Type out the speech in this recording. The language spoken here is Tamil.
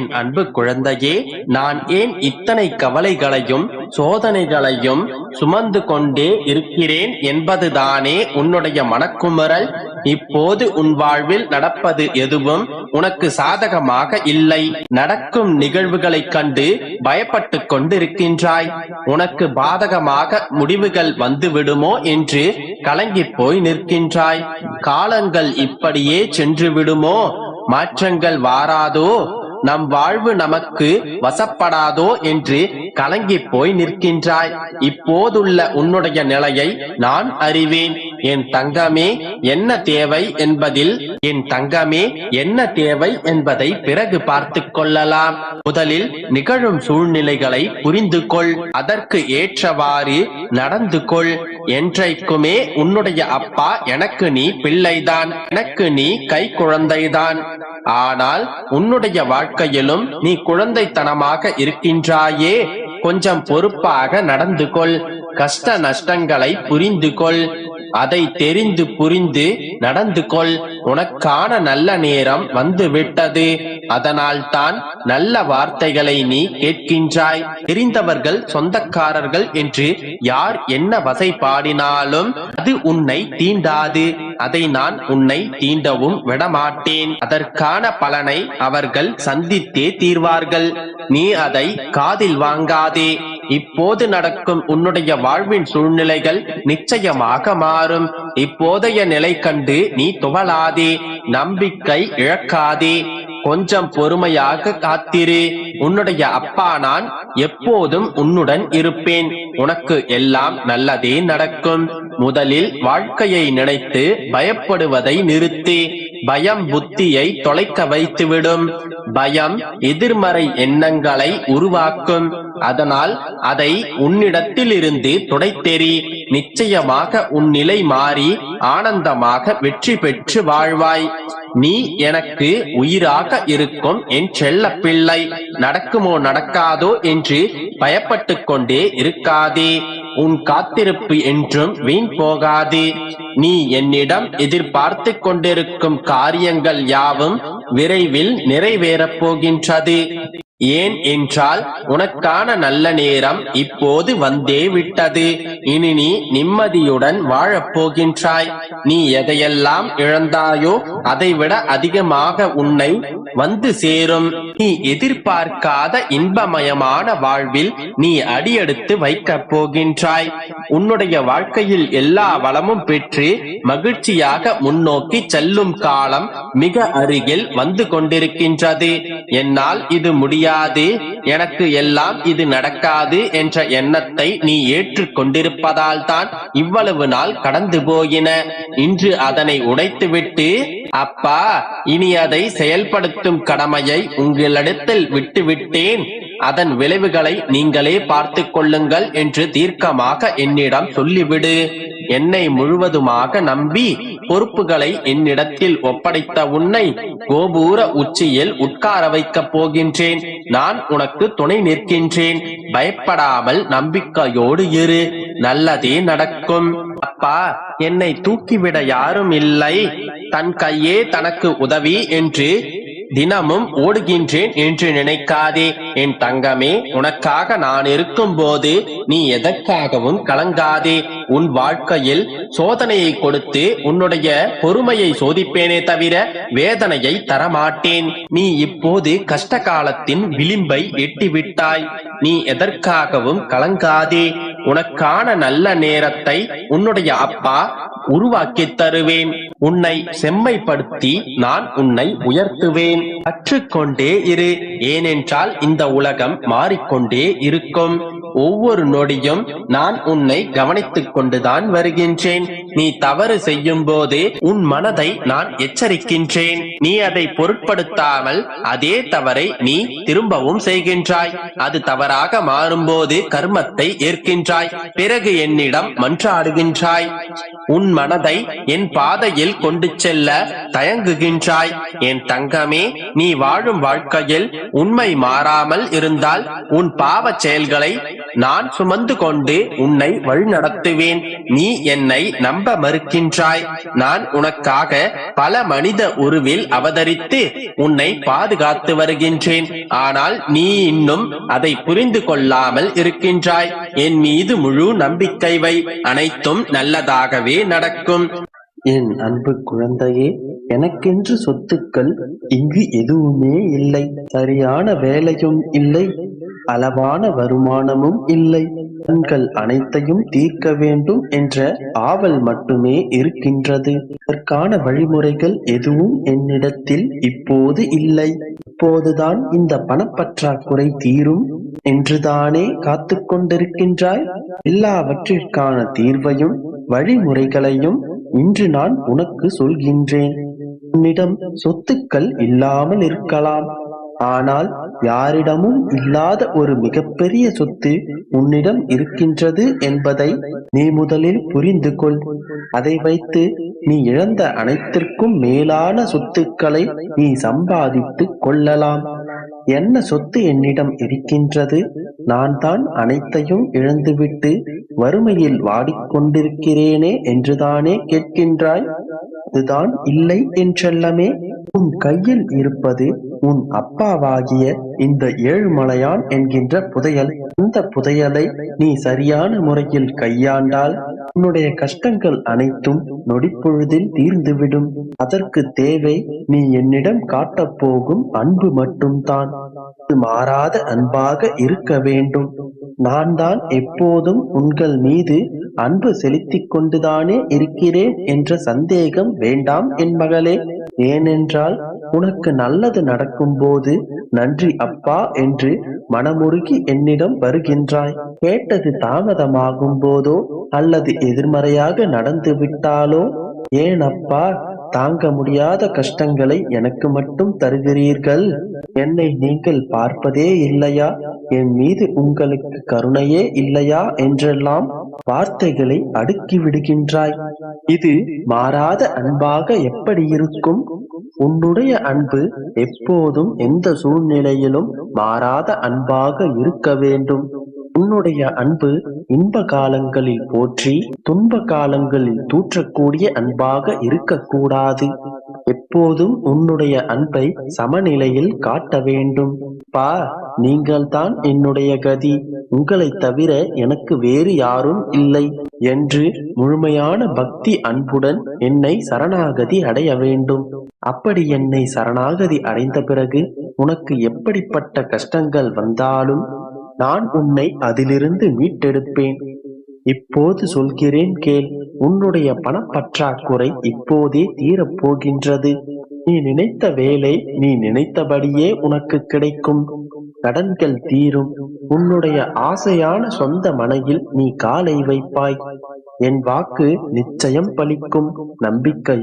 என் அன்பு குழந்தையே, நான் ஏன் இத்தனை கவலைகளையும் சோதனைகளையும் சுமந்து கொண்டே இருக்கிறேன் என்பதுதானே உன்னுடைய மனக்குமுறல். இப்போது உன் வாழ்வில் நடப்பது எதுவும் உனக்கு சாதகமாக இல்லை. நடக்கும் நிகழ்வுகளைக் கண்டு பயப்பட்டு கொண்டிருக்கின்றாய். உனக்கு பாதகமாக முடிவுகள் வந்து விடுமோ என்று கலங்கி போய் நிற்கின்றாய். காலங்கள் இப்படியே சென்று விடுமோ, மாற்றங்கள் வாராதோ, நம் வாழ்வு நமக்கு வசப்படாதோ என்று கலங்கி போய் நிற்கின்றாய். இப்போதுள்ள உன்னுடைய நிலையை நான் அறிவேன். என் தங்கமே, என்ன தேவை என்பதை பிறகு பார்த்து கொள்ளலாம். முதலில் நிகழும் சூழ்நிலைகளை புரிந்து கொள். அதற்கு ஏற்றவாறு நடந்து கொள். என்றைக்குமே உன்னுடைய அப்பா எனக்கு நீ பிள்ளைதான், எனக்கு நீ கை குழந்தைதான். ஆனால் உன்னுடைய வாழ்க்கையிலும் நீ குழந்தைத்தனமாக இருக்கின்றாயே. கொஞ்சம் பொறுப்பாக நடந்து கொள். கஷ்ட நஷ்டங்களை புரிந்து கொள். அதை தெரிந்து புரிந்து நடந்து கொள். உனக்கான நல்ல நேரம் வந்து விட்டது. அதனால் தான் நல்ல வார்த்தைகளை நீ கேட்கின்றாய். தெரிந்தவர்கள் சொந்தக்காரர்கள் என்று யார் என்ன வசை பாடினாலும் அது உன்னை தீண்டாது. அதை நான் உன்னை தீண்டவும் விடமாட்டேன். அதற்கான பலனை அவர்கள் சந்தித்தே தீர்வார்கள். நீ அதை காதில் வாங்காதே. இப்போது நடக்கும் உன்னுடைய வாழ்வின் சூழ்நிலைகள் நிச்சயமாக மாறும். இப்போதைய நிலை கண்டு நீ துவளாதே, நம்பிக்கை இழக்காதே. கொஞ்சம் பொறுமையாக காத்திரு. உன்னுடைய அப்பா நான் எப்போதும் உன்னுடன் இருப்பேன். உனக்கு எல்லாம் நல்லதே நடக்கும். முதலில் வாழ்க்கையை நினைத்து பயப்படுவதை நிறுத்து. பயம் புத்தியை தொலைக்க வைத்துவிடும். பயம் எதிர்மறை எண்ணங்களை உருவாக்கும். அதனால் அதை உன்னிடத்தில் இருந்து துடைத்தெறி. நிச்சயமாக உன் நிலை மாறி ஆனந்தமாக வெற்றி பெற்று வாழ்வாய். நீ எனக்கு உயிராக இருக்கும் என் செல்ல பிள்ளை. நடக்குமோ நடக்காதோ என்று பயப்பட்டு கொண்டே இருக்காதே. உன் காத்திருப்பு என்றும் வீண் போகாது. நீ என்னிடம் எதிர்பார்த்து கொண்டிருக்கும் காரியங்கள் யாவும் விரைவில் நிறைவேறப் போகின்றது. ஏன் என்றால் உனக்கான நல்ல நேரம் இப்போது வந்தே விட்டது. இனி நீ நிம்மதியுடன் வாழப் போகின்றாய். நீ எதையெல்லாம் இழந்தாயோ அதைவிட அதிகமாக உன்னை வந்து சேரும். நீ எதிர்பார்க்காத இன்பமயமான வாழ்வில் நீ அடியெடுத்து வைக்கப் போகின்றாய். உன்னுடைய வாழ்க்கையில் எல்லா வளமும் பெற்று மகிழ்ச்சியாக முன்னோக்கி செல்லும் காலம் மிக அருகில் வந்து கொண்டிருக்கின்றது. என்னால் இது முடியாது, எனக்கு எல்லாம் இது நடக்காது என்ற எண்ணத்தை நீ ஏற்றுக் கொண்டிருப்பதால் தான் இவ்வளவு நாள் கடந்து போயின. இன்று அதனை உடைத்துவிட்டு, அப்பா இனி அதை செயல்படுத்தும் கடமையை உங்களிடத்தில் விட்டுவிட்டேன், அதன் விளைவுகளை நீங்களே பார்த்து கொள்ளுங்கள் என்று தீர்க்கமாக என்னிடம் சொல்லிவிடு. என்னை முழுவதுமாக நம்பி பொறுப்புகளை என்னிடத்தில் ஒப்படைத்த உன்னை கோபுர உச்சியில் உட்கார வைக்கப் போகின்றேன். நான் உனக்கு துணை நிற்கின்றேன். பயப்படாமல் நம்பிக்கையோடு இரு. நல்லதே நடக்கும். அப்பா, என்னை தூக்கிவிட யாரும் இல்லை, தன் கையே தனக்கு உதவி என்று தினமும் ஓடுகின்றேன் என்று நினைக்காதே. என் தங்கமே, உனக்காக நான் இருக்கும் போது நீ எதற்காகவும் கலங்காதே. உன் வாழ்க்கையில் சோதனையை கொடுத்து உன்னுடைய பொறுமையை சோதிப்பேனே தவிர வேதனையை தரமாட்டேன். நீ இப்போது கஷ்ட காலத்தின் விளிம்பை எட்டிவிட்டாய். நீ எதற்காகவும் கலங்காதே. உனக்கான நல்ல நேரத்தை உன்னுடைய அப்பா உருவாக்கி தருவேன். உன்னை செம்மைப்படுத்தி நான் உன்னை உயர்த்துவேன். கற்றுக்கொண்டே இரு. ஏனென்றால் இந்த உலகம் மாறிக்கொண்டே இருக்கும். ஒவ்வொரு நொடியும் நான் உன்னை கவனித்துக் கொண்டுதான் வருகின்றேன். நீ தவறு செய்யும் போது உன் மனதை நான் எச்சரிக்கின்றேன். நீ அதை பொருட்படுத்தாமல் அதே தவறை நீ திரும்பவும் செய்கின்றாய். அது தவறாக மாறும்போது கர்மத்தை ஏற்கின்றாய். பிறகு என்னிடம் மன்றாடுகின்றாய். உன் மனதை என் பாதையில் கொண்டு செல்ல தயங்குகின்றாய். என் தங்கமே, நீ வாழும் வாழ்க்கையில் உண்மை மாறாமல் இருந்தால் உன் பாவ செயல்களை நான் சுமந்து கொண்டு உன்னை வழிநடத்துவேன். நீ என்னை நம்ப மறுக்கின்றாய். நான் உனக்காக பல மனித உருவில் அவதரித்து உன்னை பாதுகாத்து வருகின்றேன். ஆனால் நீ இன்னும் அதை புரிந்து கொள்ளாமல் இருக்கின்றாய். என் மீது முழு நம்பிக்கை வை. அனைத்தும் நல்லதாகவே நடக்கும். என் அன்பு குழந்தையே, எனக்கென்று சொத்துக்கள் இங்கு எதுவுமே இல்லை. சரியான வேலையும் இல்லை, அளவான வருமானமும் இல்லை. கடன்கள் அனைத்தையும் தீர்க்க வேண்டும் என்ற ஆவல் மட்டுமே இருக்கின்றது. அதற்கான வழிமுறைகள் எதுவும் என்னிடத்தில் இப்போது இல்லை. இப்போதுதான் இந்த பணப்பற்றாக்குறை தீரும் என்றுதானே காத்து கொண்டிருக்கின்றாய்? எல்லாவற்றிற்கான தீர்வையும் வழிமுறைகளையும் இன்று நான் உனக்கு சொல்கின்றேன். உன்னிடம் சொத்துக்கள் இல்லாமல் இருக்கலாம், ஆனால் யாரிடமும் இல்லாத ஒரு மிகப்பெரிய சொத்து உன்னிடம் இருக்கின்றது என்பதை நீ முதலில் புரிந்து கொள். அதை வைத்து நீ இழந்த அனைத்திற்கும் மேலான சொத்துக்களை நீ சம்பாதித்து கொள்ளலாம். என்ன சொத்து என்னிடம் இருக்கின்றது? நான் தான் அனைத்தையும் இழந்துவிட்டு வறுமையில் வாடிக்கொண்டிருக்கிறேனே என்றுதானே கேட்கின்றாய்? அதுதான் இல்லை என்றெல்லாமே. உன் கையில் இருப்பது உன் அப்பாவாகிய இந்த ஏழுமலையான் என்கின்ற புதையல். அந்த புதையலை நீ சரியான முறையில் கையாண்டால் உன்னுடைய கஷ்டங்கள் அனைத்தும் நொடிப்பொழுதில் தீர்ந்துவிடும். அதற்கு தேவை நீ என்னிடம் காட்டப் போகும் அன்பு மட்டும்தான். மாறாத அன்பாக இருக்க வேண்டும். நான் தான் எப்போதும் உங்கள் மீது அன்பு செலுத்திக் கொண்டுதானே இருக்கிறேன் என்ற சந்தேகம் வேண்டாம் என் மகளே. ஏனென்றால் உனக்கு நல்லது நடக்கும் போது நன்றி அப்பா என்று மனமுருகி என்னிடம் வருகின்றாய். கேட்டது தாமதமாகும் போதோ அல்லது எதிர்மறையாக நடந்து விட்டாலோ, ஏன் அப்பா தாங்க முடியாத கஷ்டங்களை எனக்கு மட்டும் தருகிறீர்கள்? என்னை நீங்கள் பார்ப்பதே இல்லையா? என் மீது உங்களுக்கு கருணையே இல்லையா என்றெல்லாம் வார்த்தைகளை அடுக்கி விடுகின்றாய். இது மாறாத அன்பாக எப்படி இருக்கும்? உன்னுடைய அன்பு எப்போதும் எந்த சூழ்நிலையிலும் மாறாத அன்பாக இருக்க வேண்டும். உன்னுடைய அன்பு இன்ப காலங்களில் போற்றி துன்ப காலங்களில் தூற்றக்கூடிய அன்பாக இருக்கக்கூடாது. எப்போதும் உன்னுடைய அன்பை சமநிலையில் காட்ட வேண்டும். பா, நீங்கள் தான் என்னுடைய கதி, உங்களை தவிர எனக்கு வேறு யாரும் இல்லை என்று முழுமையான பக்தி அன்புடன் என்னை சரணாகதி அடைய வேண்டும். அப்படி என்னை சரணாகதி அடைந்த பிறகு உனக்கு எப்படிப்பட்ட கஷ்டங்கள் வந்தாலும் நான் உன்னை அதிலிருந்து மீட்டெடுப்பேன். இப்போது சொல்கிறேன் கேள். உன்னுடைய பணப்பற்றாக்குறை இப்போதே தீரப்போகின்றது. நீ நினைத்த வேலை நீ நினைத்தபடியே உனக்கு கிடைக்கும். கடன்கள் தீரும். உன்னுடைய ஆசையான சொந்த மனையில் நீ காலை வைப்பாய். என் வாக்கு நிச்சயம் பலிக்கும். நம்பிக்கை